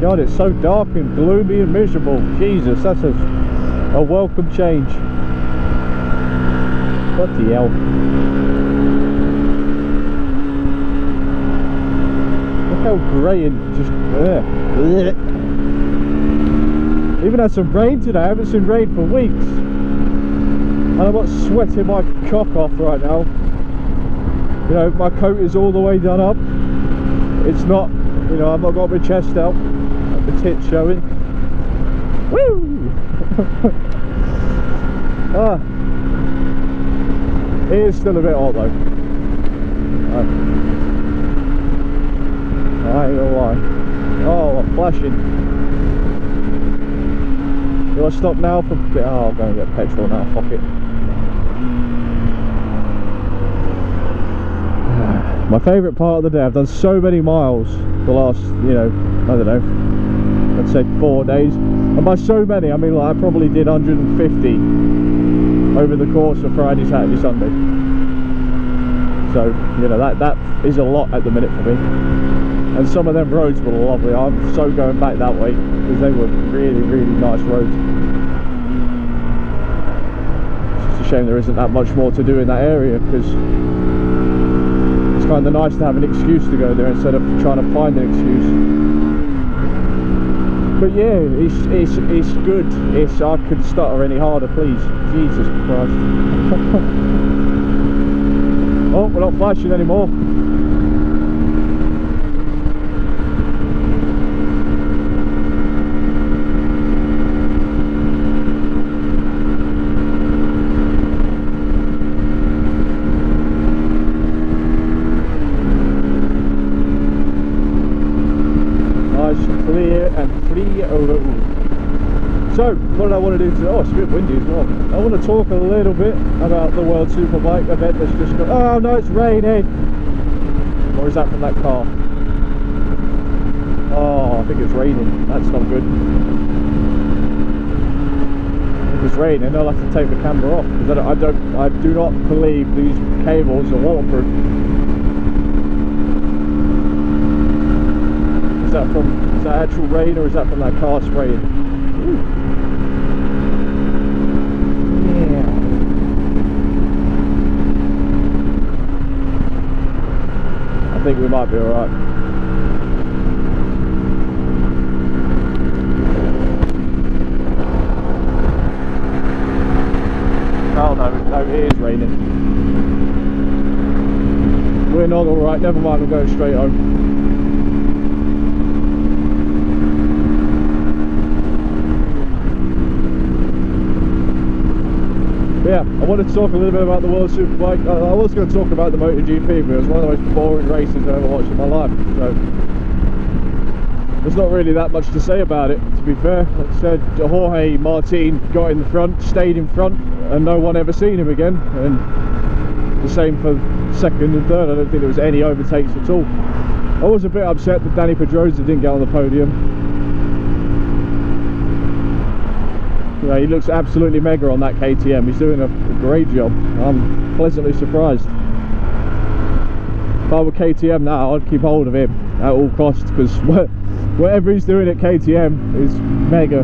God, it's so dark and gloomy and miserable. Jesus, that's a welcome change. What the hell? Look how grey and just... Even had some rain today. I haven't seen rain for weeks. And I'm not sweating my cock off right now. You know, my coat is all the way done up. It's not, you know, I've not got my chest out, the tits showing. Woo! It is still a bit hot though. I ain't gonna lie. Oh, I'm flashing. Do I stop now for... Oh, I'll go and get petrol now, fuck it. My favourite part of the day, I've done so many miles the last, you know, I don't know, let's say 4 days. And by so many, I mean like I probably did 150 over the course of Friday, Saturday, Sunday. So, you know, that is a lot at the minute for me. And some of them roads were lovely. I'm so going back that way because they were really, really nice roads. It's just a shame there isn't that much more to do in that area, because it's kind of nice to have an excuse to go there instead of trying to find an excuse. But yeah, it's good. I could stutter any harder, please. Jesus Christ. Oh, we're not flashing anymore. Clear and free road. So what I want to do today, oh, it's a bit windy as well. I want to talk a little bit about the World Superbike event that's just got... Oh no, it's raining. Or is that from that car? Oh, I think it's raining. That's not good. If it's raining, I'll have to take the camera off, because I do not believe these cables are waterproof. Is that actual rain, or is that from that car spraying? Ooh. Yeah. I think we might be alright. Oh no, it is raining. We're not alright, never mind, we're going straight home. Yeah, I wanted to talk a little bit about the World Superbike. I was going to talk about the MotoGP, but it was one of the most boring races I've ever watched in my life. So there's not really that much to say about it, to be fair. Like I said, Jorge Martin got in the front, stayed in front, and no one ever seen him again. And the same for second and third. I don't think there was any overtakes at all. I was a bit upset that Danny Pedrosa didn't get on the podium. You know, he looks absolutely mega on that KTM. He's doing a great job. I'm pleasantly surprised. If I were KTM now, I'd keep hold of him at all costs, because whatever he's doing at KTM is mega,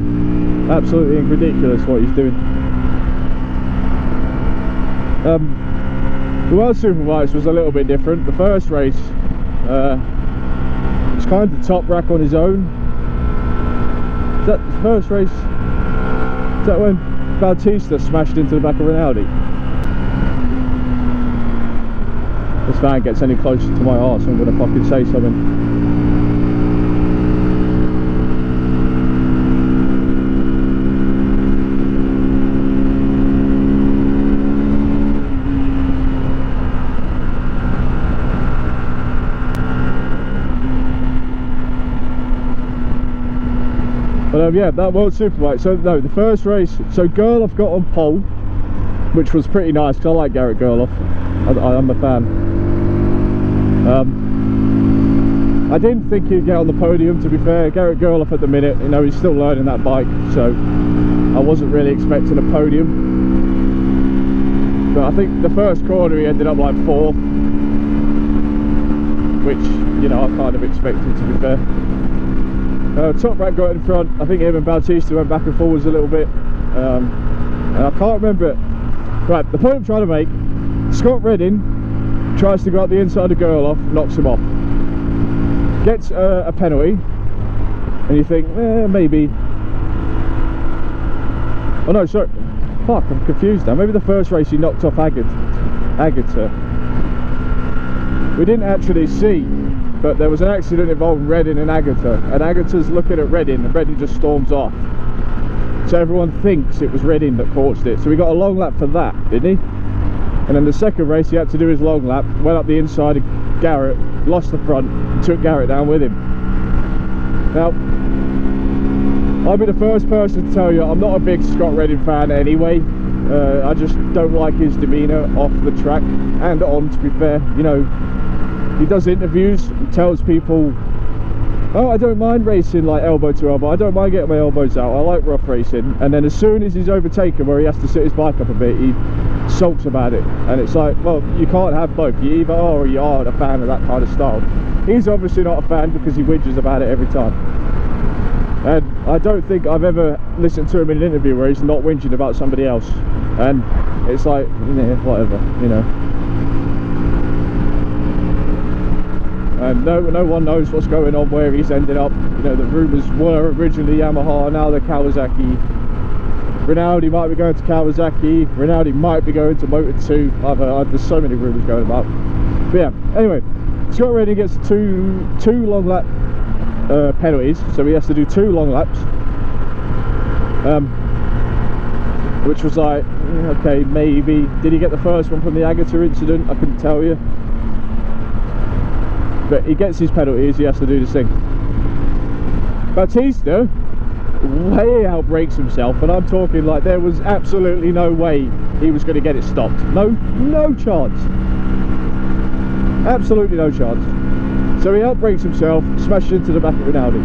absolutely ridiculous what he's doing. The World Superbikes was a little bit different. The first race, was kind of top rack on his own. Is that the first race? Is that when Bautista smashed into the back of an Audi? This van gets any closer to my arse, I'm going to fucking say something. But yeah, that World Superbike. So no, the first race, so Gerloff got on pole, which was pretty nice because I like Garrett Gerloff. I'm a fan. I didn't think he'd get on the podium, to be fair. Garrett Gerloff at the minute, you know, he's still learning that bike, so I wasn't really expecting a podium. But I think the first corner he ended up like 4th, which, you know, I kind of expected, to be fair. Top Rat got in front. I think him and Bautista went back and forwards a little bit, and I can't remember it. Right, the point I'm trying to make, Scott Redding tries to go up the inside of Gerloff, knocks him off, gets a penalty, and you think, maybe. Oh no, sorry, fuck, I'm confused now. Maybe the first race he knocked off Agata. We didn't actually see, but there was an accident involving Redding and Agata, and Agata's looking at Redding, and Redding just storms off. So everyone thinks it was Redding that caused it. So we got a long lap for that, didn't he? And then the second race he had to do his long lap, went up the inside of Garrett, lost the front, and took Garrett down with him. Now, I'll be the first person to tell you I'm not a big Scott Redding fan anyway. I just don't like his demeanour off the track and on, to be fair. You know, he does interviews and tells people, oh, I don't mind racing like elbow to elbow, I don't mind getting my elbows out, I like rough racing. And then as soon as he's overtaken where he has to sit his bike up a bit, he sulks about it. And it's like, well, you can't have both. You either are or you aren't a fan of that kind of style. He's obviously not a fan because he whinges about it every time. And I don't think I've ever listened to him in an interview where he's not whinging about somebody else. And it's like, yeah, whatever, you know. And no one knows what's going on, where he's ended up. You know, the rumours were originally Yamaha, now they're Kawasaki. Rinaldi might be going to Kawasaki, Rinaldi might be going to Moto 2. There's so many rumours going about. But yeah, anyway, Scott Redding gets two long lap penalties, so he has to do 2 long laps, which was like, okay, maybe. Did he get the first one from the Agata incident? I couldn't tell you. But he gets his penalties, he has to do this thing. Bautista way outbrakes himself, and I'm talking like there was absolutely no way he was going to get it stopped. No chance. Absolutely no chance. So he outbrakes himself, smashes into the back of Rinaldi.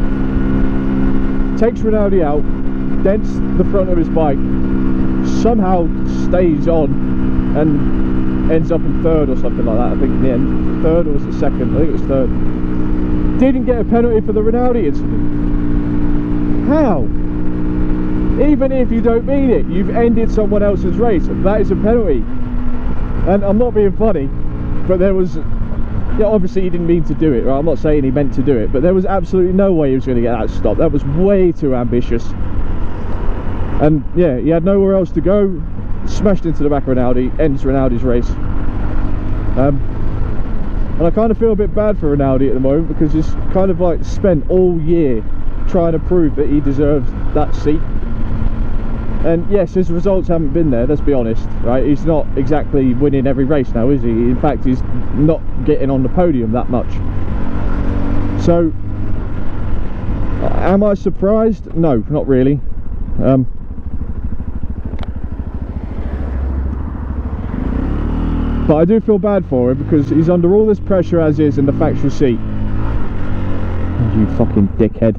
Takes Rinaldi out, dents the front of his bike, somehow stays on, and ends up in 3rd or something like that, I think in the end. 3rd or was it 2nd? I think it was 3rd. Didn't get a penalty for the Rinaldi incident. How? Even if you don't mean it, you've ended someone else's race. That is a penalty. And I'm not being funny, but there was... Yeah, obviously he didn't mean to do it, right? I'm not saying he meant to do it, but there was absolutely no way he was going to get that stopped. That was way too ambitious. And yeah, he had nowhere else to go. Smashed into the back of Rinaldi, ends Rinaldi's race. And I kind of feel a bit bad for Rinaldi at the moment, because he's kind of like spent all year trying to prove that he deserves that seat. And yes, his results haven't been there, let's be honest, right? He's not exactly winning every race now, is he? In fact, he's not getting on the podium that much. So, am I surprised? No, not really. But I do feel bad for him, because he's under all this pressure as is in the factory seat. You fucking dickhead.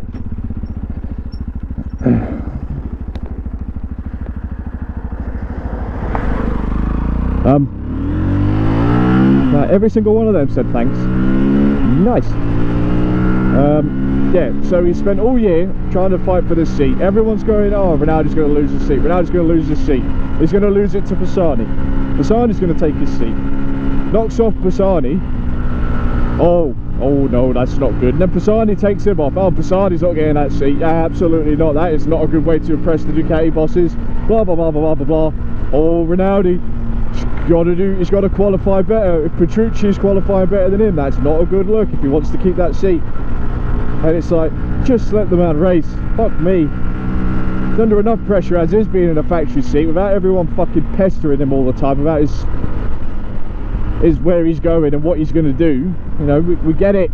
Every single one of them said thanks. Nice. Yeah, so he spent all year trying to fight for this seat. Everyone's going, oh, Rinaldi's going to lose his seat, Rinaldi's going to lose his seat. He's going to lose it to Pisani. Pisani's going to take his seat. Knocks off Pisani. Oh no, that's not good. And then Pisani takes him off. Oh, Pisani's not getting that seat. Absolutely not. That is not a good way to impress the Ducati bosses. Blah, blah, blah, blah, blah, blah. Oh, Rinaldi. He's got to qualify better. If Petrucci's qualifying better than him, that's not a good look if he wants to keep that seat. And it's like, just let the man race. Fuck me. He's under enough pressure as is, being in a factory seat, without everyone fucking pestering him all the time about his where he's going and what he's going to do. You know, we get it.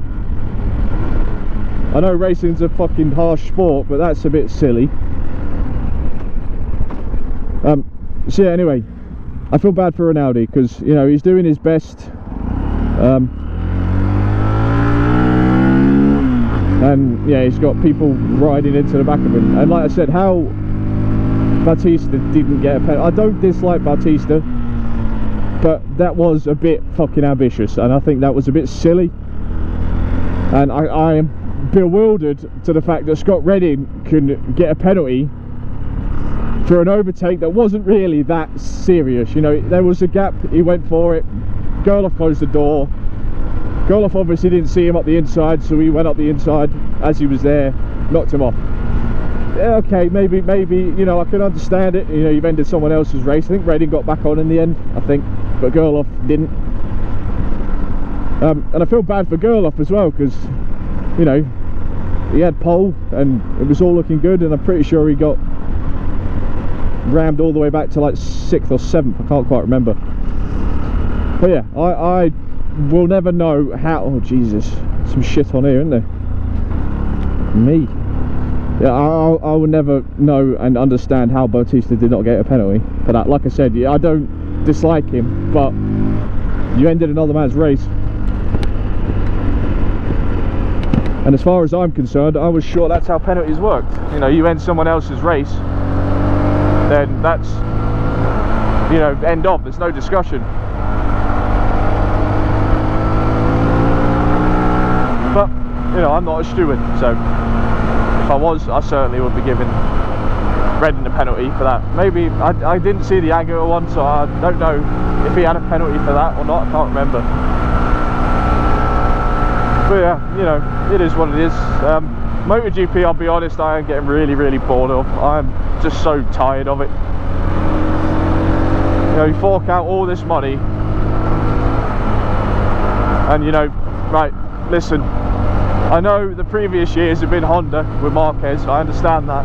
I know racing's a fucking harsh sport, but that's a bit silly. So yeah, anyway, I feel bad for Rinaldi, because, you know, he's doing his best. And yeah, he's got people riding into the back of him. And like I said, how Bautista didn't get a penalty. I don't dislike Bautista, but that was a bit fucking ambitious, and I think that was a bit silly. And I am bewildered to the fact that Scott Redding can get a penalty for an overtake that wasn't really that serious. You know, there was a gap, he went for it, Gerloff closed the door. Gerloff obviously didn't see him up the inside, so he went up the inside as he was there, knocked him off. Yeah, okay, maybe, you know, I can understand it. You know, you've ended someone else's race. I think Redding got back on in the end, I think, but Gerloff didn't. And I feel bad for Gerloff as well, because, you know, he had pole and it was all looking good, and I'm pretty sure he got rammed all the way back to like 6th or 7th, I can't quite remember. But yeah, I will never know how. Oh Jesus, some shit on here, isn't there? Me. Yeah, I will never know and understand how Bautista did not get a penalty for that. Like I said, I don't dislike him, but you ended another man's race. And as far as I'm concerned, I was sure that's how penalties worked. You know, you end someone else's race, then that's, you know, end of, there's no discussion. But, you know, I'm not a steward, so if I was, I certainly would be giving Redding a penalty for that. Maybe, I didn't see the Aguirre one, so I don't know if he had a penalty for that or not, I can't remember. But yeah, you know, it is what it is. MotoGP, I'll be honest, I am getting really bored of. I'm just so tired of it. You know, you fork out all this money and, you know, right, listen, I know the previous years have been Honda with Marquez, I understand that.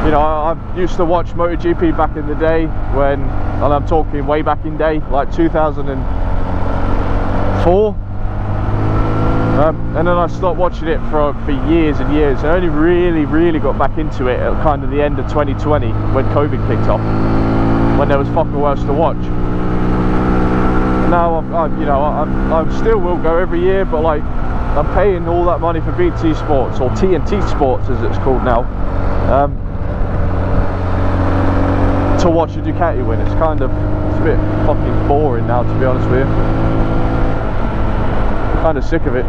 You know, I used to watch MotoGP back in the day when, and I'm talking way back in day, like 2004. And then I stopped watching it for years and years. I only really got back into it at kind of the end of 2020 when COVID kicked off, when there was fuck all else to watch. And now you know, I still will go every year, but like, I'm paying all that money for BT Sports, or TNT Sports as it's called now, to watch a Ducati win. It's kind of, it's a bit fucking boring now, to be honest with you. I'm kind of sick of it.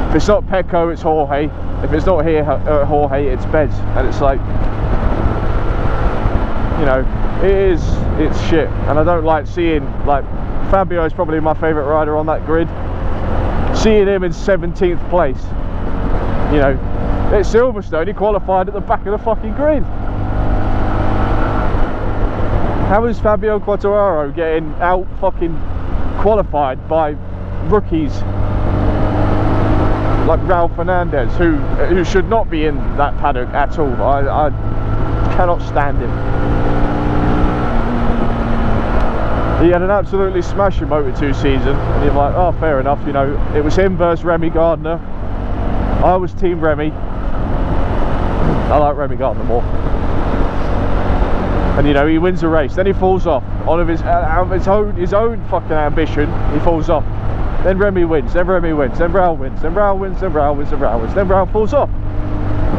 If it's not Pecco, it's Jorge. If it's not here, Jorge, it's Bez. And it's like, you know, it's shit. And I don't like seeing, like, Fabio is probably my favourite rider on that grid. Seeing him in 17th place, you know, at Silverstone he qualified at the back of the fucking grid. How is Fabio Quartararo getting out fucking qualified by rookies like Raul Fernandez, who should not be in that paddock at all? I cannot stand him. He had an absolutely smashing Moto2 season, and you're like, oh, fair enough, you know, it was him versus Remy Gardner. I was Team Remy. I like Remy Gardner more. And you know, he wins a race, then he falls off on his own fucking ambition. He falls off. Then Remy wins, then Remy wins, then Raul wins, then Raul wins, then Raul wins, then Raul wins, then Raul falls off.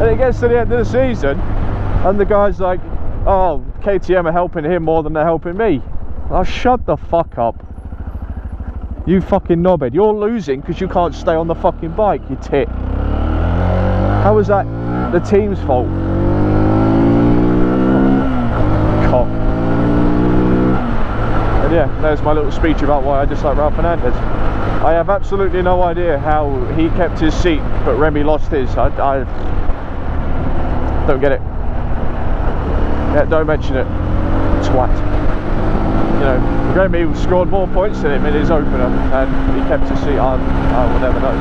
And it gets to the end of the season, and the guy's like, oh, KTM are helping him more than they're helping me. Oh, shut the fuck up, you fucking knobhead. You're losing because you can't stay on the fucking bike, you tit. How is that the team's fault? Cock. And yeah, there's my little speech about why I dislike Raul Fernandez. I have absolutely no idea how he kept his seat but Remy lost his. I don't get it. Yeah, don't mention it, twat. You know, Remy scored more points than him in his opener, and he kept his seat on. I will never know.